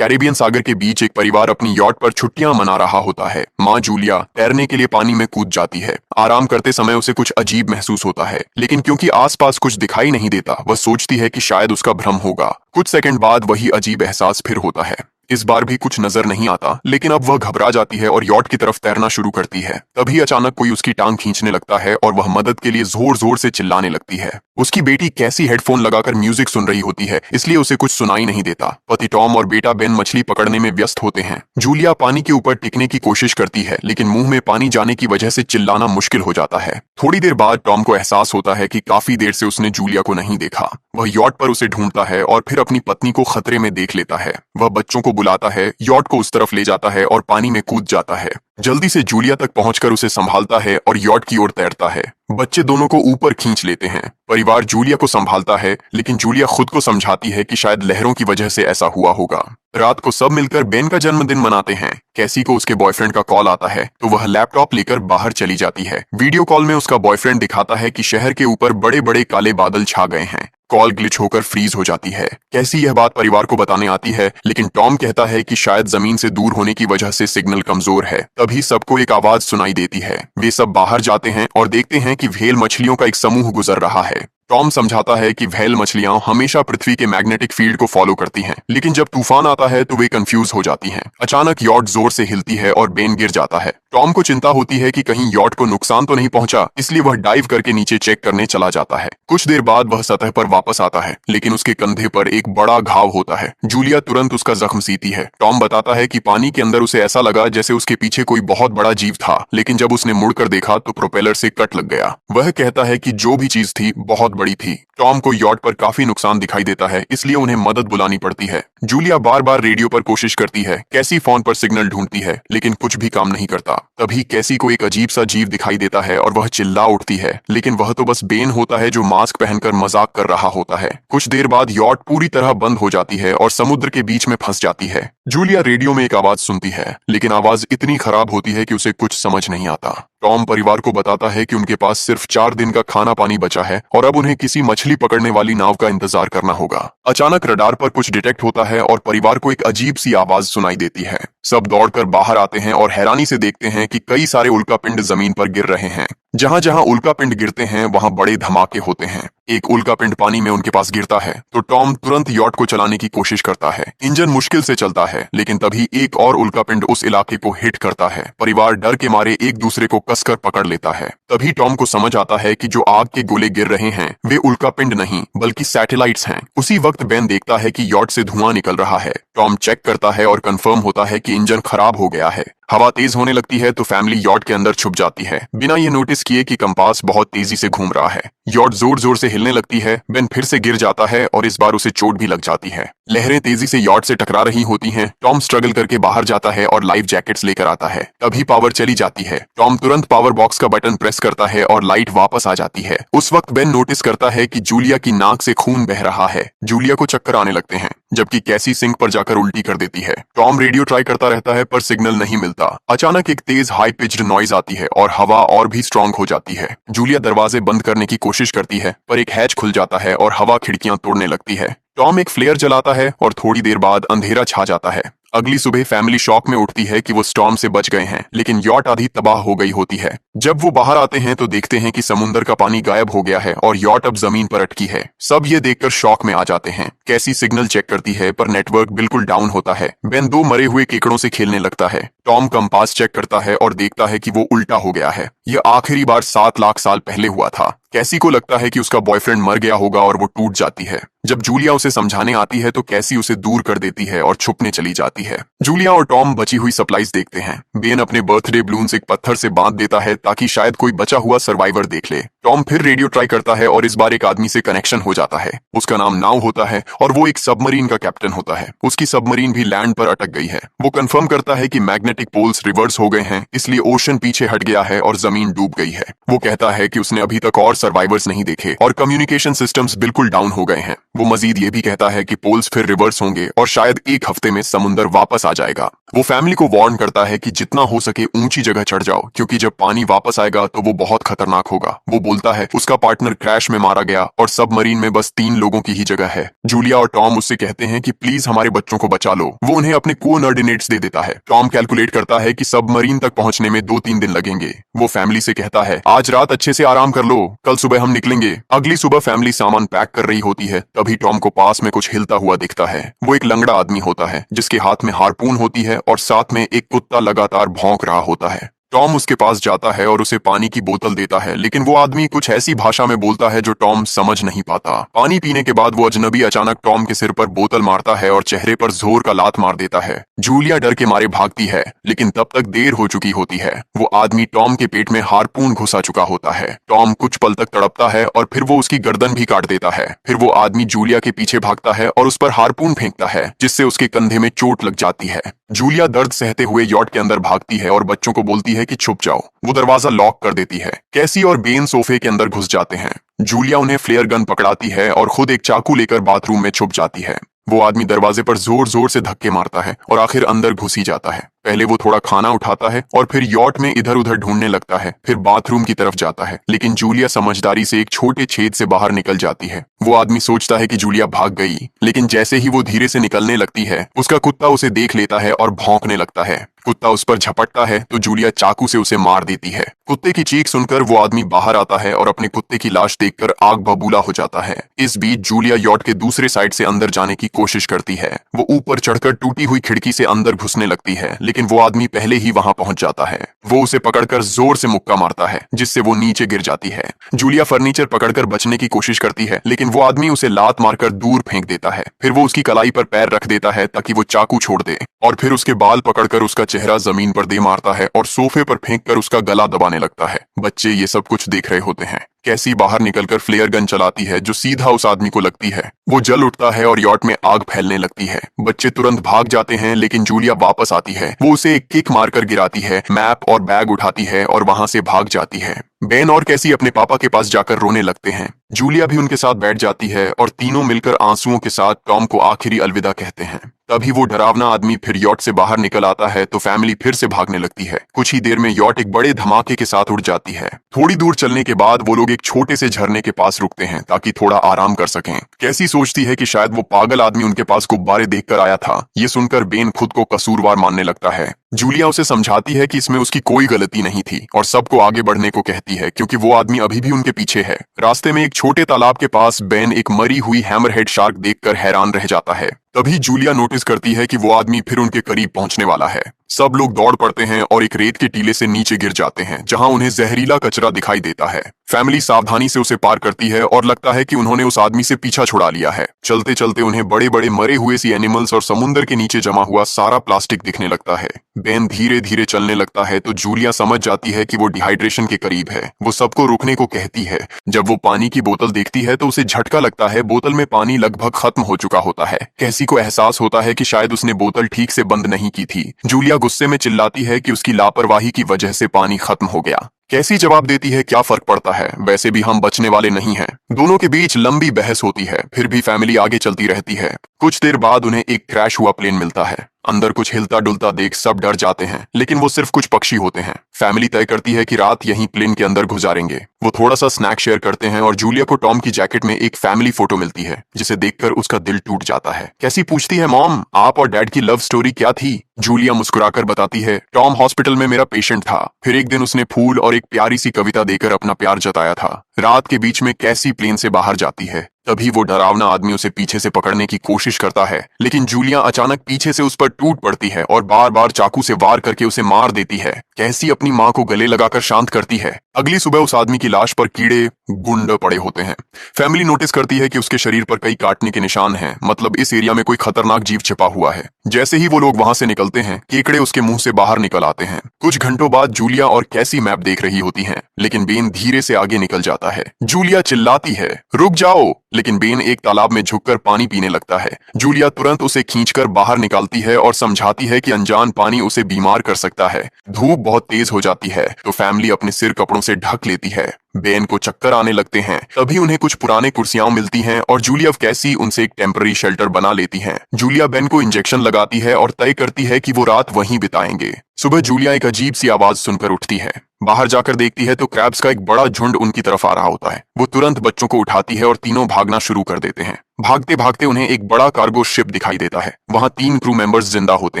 Caribbean सागर के बीच एक परिवार अपनी यॉट पर छुट्टियां मना रहा होता है। माँ जूलिया तैरने के लिए पानी में कूद जाती है। आराम करते समय उसे कुछ अजीब महसूस होता है, लेकिन क्योंकि आसपास कुछ दिखाई नहीं देता, वह सोचती है कि शायद उसका भ्रम होगा। कुछ सेकंड बाद वही अजीब एहसास फिर होता है। इस बार भी कुछ नजर नहीं आता, लेकिन अब वह घबरा जाती है और यॉट की तरफ तैरना शुरू करती है। तभी अचानक कोई उसकी टांग खींचने लगता है और वह मदद के लिए जोर जोर से चिल्लाने लगती है। उसकी बेटी कैसी हेडफोन लगाकर म्यूजिक सुन रही होती है, इसलिए उसे कुछ सुनाई नहीं देता। पति टॉम और बेटा बेन मछली पकड़ने में व्यस्त होते हैं। जूलिया पानी के ऊपर टिकने की कोशिश करती है, लेकिन मुंह में पानी जाने की वजह से चिल्लाना मुश्किल हो जाता है। थोड़ी देर बाद टॉम को एहसास होता है कि काफी देर से उसने जूलिया को नहीं देखा। वह यॉट पर उसे ढूंढता है और फिर अपनी पत्नी को खतरे में देख लेता है। वह बच्चों को बुलाता है, यॉट को उस तरफ ले जाता है और पानी में कूद जाता है। जल्दी से जूलिया तक पहुंचकर उसे संभालता है और यॉट की ओर तैरता है। बच्चे दोनों को ऊपर खींच लेते हैं। परिवार जूलिया को संभालता है, लेकिन जूलिया खुद को समझाती है कि शायद लहरों की वजह से ऐसा हुआ होगा। रात को सब मिलकर बेन का जन्मदिन मनाते हैं। कैसी को उसके बॉयफ्रेंड का कॉल आता है, तो वह लैपटॉप लेकर बाहर चली जाती है। वीडियो कॉल में उसका बॉयफ्रेंड दिखाता है कि शहर के ऊपर बड़े बड़े काले बादल छा गए हैं। कॉल ग्लिच होकर फ्रीज हो जाती है। कैसी यह बात परिवार को बताने आती है, लेकिन टॉम कहता है कि शायद जमीन से दूर होने की वजह से सिग्नल कमजोर है। तभी सबको एक आवाज सुनाई देती है। वे सब बाहर जाते हैं और देखते हैं कि व्हेल मछलियों का एक समूह गुजर रहा है। टॉम समझाता है कि व्हेल मछलियां हमेशा पृथ्वी के मैग्नेटिक फील्ड को फॉलो करती हैं, लेकिन जब तूफान आता है तो वे कंफ्यूज हो जाती हैं। अचानक यॉट जोर से हिलती है और बेन गिर जाता है। टॉम को चिंता होती है कि कहीं यॉट को नुकसान तो नहीं पहुंचा, इसलिए वह डाइव करके नीचे चेक करने चला जाता है। कुछ देर बाद वह सतह पर वापस आता है, लेकिन उसके कंधे पर एक बड़ा घाव होता है। जूलिया तुरंत उसका जख्म सीती है। टॉम बताता है कि पानी के अंदर उसे ऐसा लगा जैसे उसके पीछे कोई बहुत बड़ा जीव था, लेकिन जब उसने मुड़कर देखा तो प्रोपेलर से कट लग गया। वह कहता है कि जो भी चीज थी बहुत बड़ी थी। टॉम को यॉट पर काफी नुकसान दिखाई देता है, इसलिए उन्हें मदद बुलानी पड़ती है। जूलिया बार बार रेडियो पर कोशिश करती है। कैसी फोन पर सिग्नल ढूंढती है, लेकिन कुछ भी काम नहीं करता। तभी कैसी को एक अजीब सा जीव दिखाई देता है और वह चिल्ला उठती है, लेकिन वह तो बस बेन होता है जो मास्क पहनकर मजाक कर रहा होता है। कुछ देर बाद यॉट पूरी तरह बंद हो जाती है और समुद्र के बीच में फंस जाती है। जूलिया रेडियो में एक आवाज सुनती है, लेकिन आवाज इतनी खराब होती है कि उसे कुछ समझ नहीं आता। टॉम परिवार को बताता है कि उनके पास सिर्फ 4 दिन का खाना पानी बचा है और अब उन्हें किसी मछली पकड़ने वाली नाव का इंतजार करना होगा। अचानक रडार पर कुछ डिटेक्ट होता है और परिवार को एक अजीब सी आवाज सुनाई देती है। सब दौड़कर बाहर आते हैं और हैरानी से देखते हैं कि कई सारे उल्कापिंड जमीन पर गिर रहे हैं। जहां जहां उल्कापिंड गिरते हैं वहां बड़े धमाके होते हैं। एक उल्कापिंड पानी में उनके पास गिरता है तो टॉम तुरंत यॉट को चलाने की कोशिश करता है। इंजन मुश्किल से चलता है, लेकिन तभी एक और उल्कापिंड उस इलाके को हिट करता है। परिवार डर के मारे एक दूसरे को कसकर पकड़ लेता है। तभी टॉम को समझ आता है कि जो आग के गोले गिर रहे हैं वे उल्कापिंड नहीं बल्कि सैटेलाइट्स हैं। उसी वक्त बेन देखता है कि यॉट से धुआं निकल रहा है। टॉम चेक करता है और कंफर्म होता है कि इंजन खराब हो गया है। हवा तेज होने लगती है तो फैमिली यॉट के अंदर छुप जाती है, बिना ये नोटिस किए कि कंपास बहुत तेजी से घूम रहा है। यॉट जोर जोर से हिलने लगती है। बेन फिर से गिर जाता है और इस बार उसे चोट भी लग जाती है। लहरें तेजी से यॉट से टकरा रही होती हैं। टॉम स्ट्रगल करके बाहर जाता है और लाइफ जैकेट्स लेकर आता है। तभी पावर चली जाती है। टॉम तुरंत पावर बॉक्स का बटन प्रेस करता है और लाइट वापस आ जाती है। उस वक्त बेन नोटिस करता है कि जूलिया की नाक से खून बह रहा है। जूलिया को चक्कर आने लगते हैं, जबकि कैसी सिंक पर जाकर उल्टी कर देती है। टॉम रेडियो ट्राई करता रहता है पर सिग्नल नहीं मिलता। अचानक एक तेज हाई पिच्ड नॉइज आती है और हवा और भी स्ट्रांग हो जाती है। जूलिया दरवाजे बंद करने की कोशिश करती है, पर एक हैच खुल जाता है और हवा खिड़कियां तोड़ने लगती है। टॉम एक फ्लेयर जलाता है और थोड़ी देर बाद अंधेरा छा जाता है। अगली सुबह फैमिली शॉक में उठती है कि वो स्टॉर्म से बच गए हैं, लेकिन यॉट आधी तबाह हो गई होती है। जब वो बाहर आते हैं तो देखते हैं कि समुद्र का पानी गायब हो गया है और यॉट अब जमीन पर अटकी है। सब ये देखकर शॉक में आ जाते हैं। कैसी सिग्नल चेक करती है पर नेटवर्क बिल्कुल डाउन होता है। बेन 2 मरे हुए केकड़ों से खेलने लगता है। टॉम कंपास चेक करता है और देखता है कि वो उल्टा हो गया है। यह आखिरी बार 7 लाख साल पहले हुआ था। कैसी को लगता है कि उसका बॉयफ्रेंड मर गया होगा और वो टूट जाती है। जब जूलिया उसे समझाने आती है तो कैसी उसे दूर कर देती है और छुपने चली जाती है। जूलिया और टॉम बची हुई सप्लाईज देखते हैं। बेन अपने बर्थडे बलून्स एक पत्थर से बांध देता है ताकि शायद कोई बचा हुआ सर्वाइवर देख ले। टॉम फिर रेडियो ट्राई करता है और इस बार एक आदमी से कनेक्शन हो जाता है। उसका नाम नाव होता है और वो एक सबमरीन का कैप्टन होता है। उसकी सबमरीन भी लैंड पर अटक गई है। वो कंफर्म करता है कि मैग्नेटिक पोल्स रिवर्स हो गए हैं, इसलिए ओशन पीछे हट गया है और जमीन डूब गई है। वो कहता है कि उसने अभी तक और सर्वाइवर्स नहीं देखे और कम्युनिकेशन सिस्टम्स बिल्कुल डाउन हो गए हैं। वो मजीद ये भी कहता है कि पोल्स फिर रिवर्स होंगे और शायद एक हफ्ते में समुंदर वापस आ जाएगा। वो फैमिली को वार्न करता है कि जितना हो सके ऊंची जगह चढ़ जाओ, क्योंकि जब पानी वापस आएगा तो वो बहुत खतरनाक होगा। वो बोलता है उसका पार्टनर क्रैश में मारा गया और सबमरीन में बस 3 लोगों की ही जगह है। जूलिया और टॉम उससे कहते हैं कि प्लीज हमारे बच्चों को बचा लो। वो उन्हें अपने कोऑर्डिनेट्स दे देता है। टॉम कैलकुलेट करता है कि सबमरीन तक पहुंचने में 2-3 दिन लगेंगे। वो फैमिली से कहता है आज रात अच्छे से आराम कर लो, कल सुबह हम निकलेंगे। अगली सुबह फैमिली सामान पैक कर रही होती है, तभी टॉम को पास में कुछ हिलता हुआ दिखता है। वो एक लंगड़ा आदमी होता है जिसके हाथ में हारपून होती है और साथ में एक कुत्ता लगातार भौंक रहा होता है। टॉम उसके पास जाता है और उसे पानी की बोतल देता है, लेकिन वो आदमी कुछ ऐसी भाषा में बोलता है जो टॉम समझ नहीं पाता। पानी पीने के बाद वो अजनबी अचानक टॉम के सिर पर बोतल मारता है और चेहरे पर जोर का लात मार देता है। जूलिया डर के मारे भागती है, लेकिन तब तक देर हो चुकी होती है। वो आदमी टॉम के पेट में हारपून घुसा चुका होता है। टॉम कुछ पल तक तड़पता है और फिर वो उसकी गर्दन भी काट देता है। फिर वो आदमी जूलिया के पीछे भागता है और उस पर हारपून फेंकता है, जिससे उसके कंधे में चोट लग जाती है। जूलिया दर्द सहते हुए यॉट के अंदर भागती है और बच्चों को बोलती है कि छुप जाओ। वो दरवाजा लॉक कर देती है। कैसी और बेन सोफे के अंदर घुस जाते हैं। जूलिया उन्हें फ्लेयर गन पकड़ाती है और खुद एक चाकू लेकर बाथरूम में छुप जाती है। वो आदमी दरवाजे पर जोर जोर से धक्के मारता है और आखिर अंदर घुस ही जाता है। पहले वो थोड़ा खाना उठाता है और फिर यॉट में इधर उधर ढूंढने लगता है, फिर बाथरूम की तरफ जाता है, लेकिन जूलिया समझदारी से एक छोटे छेद से बाहर निकल जाती है। वो आदमी सोचता है कि जूलिया भाग गई, लेकिन जैसे ही वो धीरे से निकलने लगती है, उसका कुत्ता उसे देख लेता है और भौंकने लगता है। कुत्ता उस पर झपटता है तो जूलिया चाकू से उसे मार देती है। कुत्ते की चीख सुनकर वो आदमी बाहर आता है और अपने कुत्ते की लाश देखकर आग बबूला हो जाता है। इस बीच जूलिया यॉट के दूसरे साइड से अंदर जाने की कोशिश करती है। वो ऊपर चढ़कर टूटी हुई खिड़की से अंदर घुसने लगती है, लेकिन वो आदमी पहले ही वहां पहुंच जाता है। वो उसे पकड़कर जोर से मुक्का मारता है, जिससे वो नीचे गिर जाती है। जूलिया फर्नीचर पकड़कर बचने की कोशिश करती है, लेकिन वो आदमी उसे लात मारकर दूर फेंक देता है। फिर वो उसकी कलाई पर पैर रख देता है ताकि वो चाकू छोड़ दे, और फिर उसके बाल पकड़कर उसका चेहरा जमीन पर दे मारता है और सोफे पर फेंककर उसका गला दबाने लगता है। बच्चे ये सब कुछ देख रहे होते हैं। कैसी बाहर निकलकर फ्लेयर गन चलाती है जो सीधा उस आदमी को लगती है। वो जल उठता है और यॉट में आग फैलने लगती है। बच्चे तुरंत भाग जाते हैं, लेकिन जूलिया वापस आती है। वो उसे एक किक मारकर गिराती है, मैप और बैग उठाती है और वहां से भाग जाती है। बेन और कैसी अपने पापा के पास जाकर रोने लगते हैं। जूलिया भी उनके साथ बैठ जाती है और तीनों मिलकर आंसुओं के साथ टॉम को आखिरी अलविदा कहते हैं। तभी वो डरावना आदमी फिर यॉट से बाहर निकल आता है तो फैमिली फिर से भागने लगती है। कुछ ही देर में यॉट एक बड़े धमाके के साथ उड़ जाती है। थोड़ी दूर चलने के बाद वो लोग एक छोटे से झरने के पास रुकते हैं ताकि थोड़ा आराम कर सकें। कैसी सोचती है कि शायद वो पागल आदमी उनके पास गुब्बारे देखकर आया था। ये सुनकर बेन खुद को कसूरवार मानने लगता है। जूलिया उसे समझाती है कि इसमें उसकी कोई गलती नहीं थी और सबको आगे बढ़ने को कहती है, क्योंकि वो आदमी अभी भी उनके पीछे है। रास्ते में एक छोटे तालाब के पास बेन एक मरी हुई हैमरहेड शार्क देखकर हैरान रह जाता है। तभी जूलिया नोटिस करती है कि वो आदमी फिर उनके करीब पहुंचने वाला है। सब लोग दौड़ पड़ते हैं और एक रेत के टीले से नीचे गिर जाते हैं, जहां उन्हें जहरीला कचरा दिखाई देता है। फैमिली सावधानी से उसे पार करती है और लगता है कि उन्होंने उस आदमी से पीछा छुड़ा लिया है। चलते चलते उन्हें बड़े बड़े मरे हुए सी एनिमल्स और समुद्र के नीचे जमा हुआ सारा प्लास्टिक दिखने लगता है। बेन धीरे धीरे चलने लगता है तो जूलिया समझ जाती है कि वो डिहाइड्रेशन के करीब है। वो सबको रुकने को कहती है। जब वो पानी की बोतल देखती है तो उसे झटका लगता है। बोतल में पानी लगभग खत्म हो चुका होता है। कैसी को एहसास होता है कि शायद उसने बोतल ठीक से बंद नहीं की थी। जूलिया गुस्से में चिल्लाती है कि उसकी लापरवाही की वजह से पानी खत्म हो गया। कैसी जवाब देती है, क्या फर्क पड़ता है, वैसे भी हम बचने वाले नहीं हैं। दोनों के बीच लंबी बहस होती है, फिर भी फैमिली आगे चलती रहती है। कुछ देर बाद उन्हें एक क्रैश हुआ प्लेन मिलता है। अंदर कुछ हिलता डुलता देख सब डर जाते हैं, लेकिन वो सिर्फ कुछ पक्षी होते हैं। फैमिली तय करती है कि रात यहीं प्लेन के अंदर गुजारेंगे। वो थोड़ा सा स्नैक शेयर करते हैं और जूलिया को टॉम की जैकेट में एक फैमिली फोटो मिलती है, जिसे देखकर उसका दिल टूट जाता है। कैसी पूछती है, मॉम आप और डैड की लव स्टोरी क्या थी? जूलिया मुस्कुराकर बताती है, टॉम हॉस्पिटल में मेरा पेशेंट था। फिर एक दिन उसने फूल और एक प्यारी सी कविता देकर अपना प्यार जताया था। रात के बीच में कैसी प्लेन से बाहर जाती है। तभी वो डरावना आदमी उसे पीछे से पकड़ने की कोशिश करता है, लेकिन जूलिया अचानक पीछे से उस पर टूट पड़ती है और बार बार चाकू से वार करके उसे मार देती है। कैसी अपनी माँ को गले लगाकर शांत करती है। अगली सुबह उस आदमी की लाश पर कीड़े गुंड पड़े होते हैं। फैमिली नोटिस करती है कि उसके शरीर पर कई काटने के निशान हैं, मतलब इस एरिया में कोई खतरनाक जीव छिपा हुआ है। जैसे ही वो लोग वहां से निकलते हैं, केकड़े उसके मुंह से बाहर निकल आते हैं। कुछ घंटों बाद जूलिया और कैसी मैप देख रही होती हैं, लेकिन बेन धीरे से आगे निकल जाता है। जूलिया चिल्लाती है, रुक जाओ। लेकिन बेन एक तालाब में झुककर पानी पीने लगता है। जूलिया तुरंत उसे खींचकर बाहर निकालती है और समझाती है कि अनजान पानी उसे बीमार कर सकता है। धूप बहुत तेज हो जाती है तो फैमिली अपने सिर कपड़ों से ढक लेती है। बेन को चक्कर आने लगते हैं। तभी उन्हें कुछ पुराने कुर्सियां मिलती हैं और जूलिया कैसी उनसे एक टेम्पररी शेल्टर बना लेती हैं। जूलिया बेन को इंजेक्शन लगाती है और तय करती है कि वो रात वहीं बिताएंगे। सुबह जूलिया एक अजीब सी आवाज सुनकर उठती है। बाहर जाकर देखती है तो क्रैब्स का एक बड़ा झुंड उनकी तरफ आ रहा होता है। वो तुरंत बच्चों को उठाती है और तीनों भागना शुरू कर देते हैं। भागते भागते उन्हें एक बड़ा कार्गो शिप दिखाई देता है। वहां 3 क्रू मेंबर्स जिंदा होते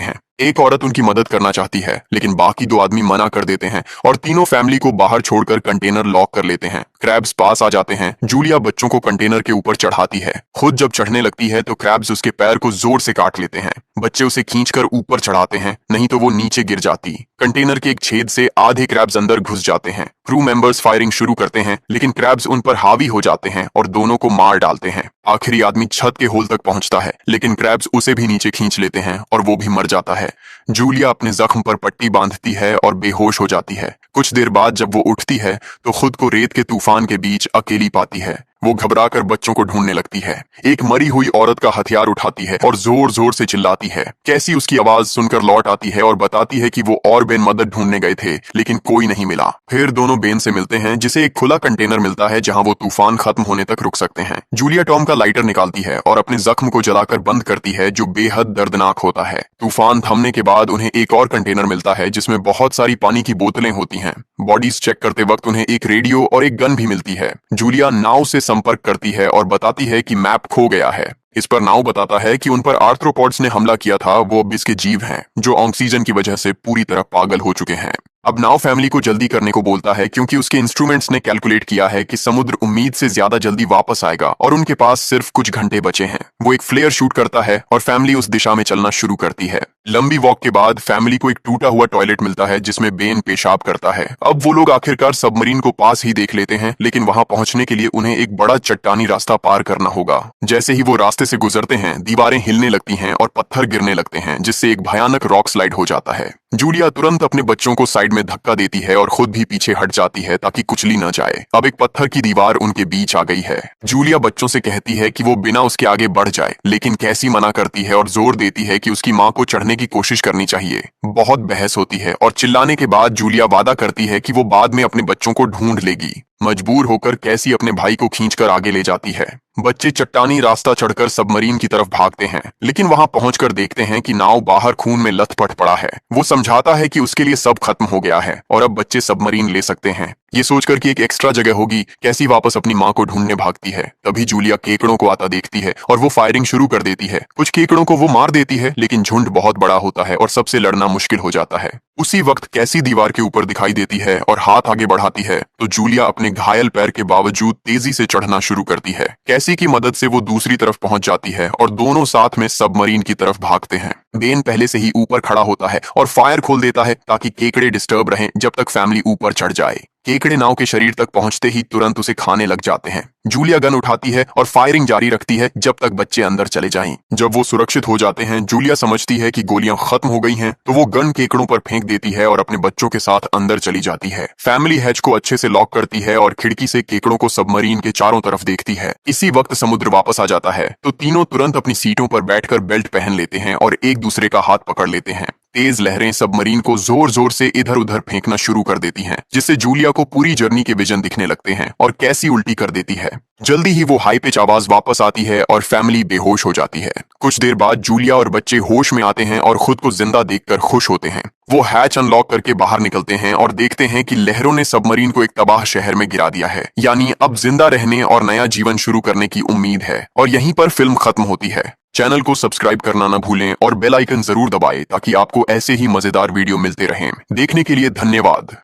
हैं। एक औरत उनकी मदद करना चाहती है लेकिन बाकी 2 आदमी मना कर देते हैं और तीनों फैमिली को बाहर छोड़कर कंटेनर लॉक कर लेते हैं। क्रैब्स पास आ जाते हैं। जूलिया बच्चों को कंटेनर के ऊपर चढ़ाती है। खुद जब चढ़ने लगती है तो क्रैब्स उसके पैर को जोर से काट लेते हैं। बच्चे उसे खींचकर ऊपर चढ़ाते हैं, नहीं तो वो नीचे गिर जाती। कंटेनर के एक छेद से आधे क्रैब्स अंदर घुस जाते हैं। क्रू मेंबर्स फायरिंग शुरू करते हैं लेकिन क्रैब्स उन पर हावी हो जाते हैं और दोनों को मार डालते हैं। आखिरी आदमी छत के होल तक पहुंचता है लेकिन क्रैब्स उसे भी नीचे खींच लेते हैं और वो भी मर जाता है। जूलिया अपने जख्म पर पट्टी बांधती है और बेहोश हो जाती है। कुछ देर बाद जब वो उठती है तो खुद को रेत के तूफान के बीच अकेली पाती है। वो घबराकर बच्चों को ढूंढने लगती है। एक मरी हुई औरत का हथियार उठाती है और जोर जोर से चिल्लाती है। कैसी उसकी आवाज सुनकर लौट आती है और बताती है कि वो और बेन मदद ढूंढने गए थे लेकिन कोई नहीं मिला। फिर दोनों बेन से मिलते हैं जिसे एक खुला कंटेनर मिलता है जहां वो तूफान खत्म होने तक रुक सकते हैं। जूलिया टॉम का लाइटर निकालती है और अपने जख्म को जलाकर बंद करती है जो बेहद दर्दनाक होता है। तूफान थमने के बाद उन्हें एक और कंटेनर मिलता है जिसमें बहुत सारी पानी की बोतलें होती हैं। बॉडीज चेक करते वक्त उन्हें एक रेडियो और एक गन भी मिलती है। जूलिया नाव से संपर्क करती है और बताती है कि मैप खो गया है। इस पर नाव बताता है कि उन पर आर्थ्रोपॉड्स ने हमला किया था, वो अब इसके जीव हैं जो ऑक्सीजन की वजह से पूरी तरह पागल हो चुके हैं। अब नाव फैमिली को जल्दी करने को बोलता है क्योंकि उसके इंस्ट्रूमेंट्स ने कैलकुलेट किया है कि समुद्र उम्मीद से ज्यादा जल्दी वापस आएगा और उनके पास सिर्फ कुछ घंटे बचे हैं। वो एक फ्लेयर शूट करता है और फैमिली उस दिशा में चलना शुरू करती है। लंबी वॉक के बाद फैमिली को एक टूटा हुआ टॉयलेट मिलता है जिसमें बेन पेशाब करता है। अब वो लोग आखिरकार सबमरीन को पास ही देख लेते हैं लेकिन वहां पहुंचने के लिए उन्हें एक बड़ा चट्टानी रास्ता पार करना होगा। जैसे ही वो रास्ते से गुजरते हैं दीवारें हिलने लगती हैं और पत्थर गिरने लगते हैं जिससे एक भयानक रॉक स्लाइड हो जाता है। जूलिया तुरंत अपने बच्चों को साइड में धक्का देती है और खुद भी पीछे हट जाती है ताकि कुचली न जाए। अब एक पत्थर की दीवार उनके बीच आ गई है। जूलिया बच्चों से कहती है कि वो बिना उसके आगे बढ़ जाए लेकिन कैसी मना करती है और जोर देती है कि उसकी माँ को चढ़ने की कोशिश करनी चाहिए। बहुत बहस होती है और चिल्लाने के बाद जूलिया वादा करती है कि वो बाद में अपने बच्चों को ढूंढ लेगी। मजबूर होकर कैसी अपने भाई को खींचकर आगे ले जाती है। बच्चे चट्टानी रास्ता चढ़कर सबमरीन की तरफ भागते हैं लेकिन वहां पहुंचकर देखते हैं कि नाव बाहर खून में लथपथ पड़ा है। वो समझाता है कि उसके लिए सब खत्म हो गया है और अब बच्चे सबमरीन ले सकते हैं। ये सोचकर कि एक एक्स्ट्रा जगह होगी, कैसी वापस अपनी माँ को ढूंढने भागती है। तभी जूलिया केकड़ों को आता देखती है और वो फायरिंग शुरू कर देती है। कुछ केकड़ों को वो मार देती है लेकिन झुंड बहुत बड़ा होता है और सबसे लड़ना मुश्किल हो जाता है। उसी वक्त कैसी दीवार के ऊपर दिखाई देती है और हाथ आगे बढ़ाती है तो जूलिया अपने घायल पैर के बावजूद तेजी से चढ़ना शुरू करती है। कैसी की मदद से वो दूसरी तरफ पहुंच जाती है और दोनों साथ में सबमरीन की तरफ भागते हैं। बेन पहले से ही ऊपर खड़ा होता है और फायर खोल देता है ताकि केकड़े डिस्टर्ब रहें जब तक फैमिली ऊपर चढ़ जाए। केकड़े नाव के शरीर तक पहुंचते ही तुरंत उसे खाने लग जाते हैं। जूलिया गन उठाती है और फायरिंग जारी रखती है जब तक बच्चे अंदर चले जाएं। जब वो सुरक्षित हो जाते हैं, जूलिया समझती है कि गोलियां खत्म हो गई हैं, तो वो गन केकड़ों पर फेंक देती है और अपने बच्चों के साथ अंदर चली जाती है। फैमिली हैच को अच्छे से लॉक करती है और खिड़की से केकड़ों को सबमरीन के चारों तरफ देखती है। इसी वक्त समुद्र वापस आ जाता है तो तीनों तुरंत अपनी सीटों पर बैठकर बेल्ट पहन लेते हैं और एक दूसरे का हाथ पकड़ लेते हैं। तेज लहरें सबमरीन को जोर जोर से इधर उधर फेंकना शुरू कर देती हैं, जिससे जूलिया को पूरी जर्नी के विजन दिखने लगते हैं और कैसी उल्टी कर देती है। जल्दी ही वो हाई पिच आवाज वापस आती है और फैमिली बेहोश हो जाती है। कुछ देर बाद जूलिया और बच्चे होश में आते हैं और खुद को जिंदा देखकर खुश होते हैं। वो हैच अनलॉक करके बाहर निकलते हैं और देखते हैं कि लहरों ने सबमरीन को एक तबाह शहर में गिरा दिया है। यानी अब जिंदा रहने और नया जीवन शुरू करने की उम्मीद है। और यहीं पर फिल्म खत्म होती है। चैनल को सब्सक्राइब करना न भूलें और बेल आइकन जरूर दबाएं ताकि आपको ऐसे ही मजेदार वीडियो मिलते रहें। देखने के लिए धन्यवाद।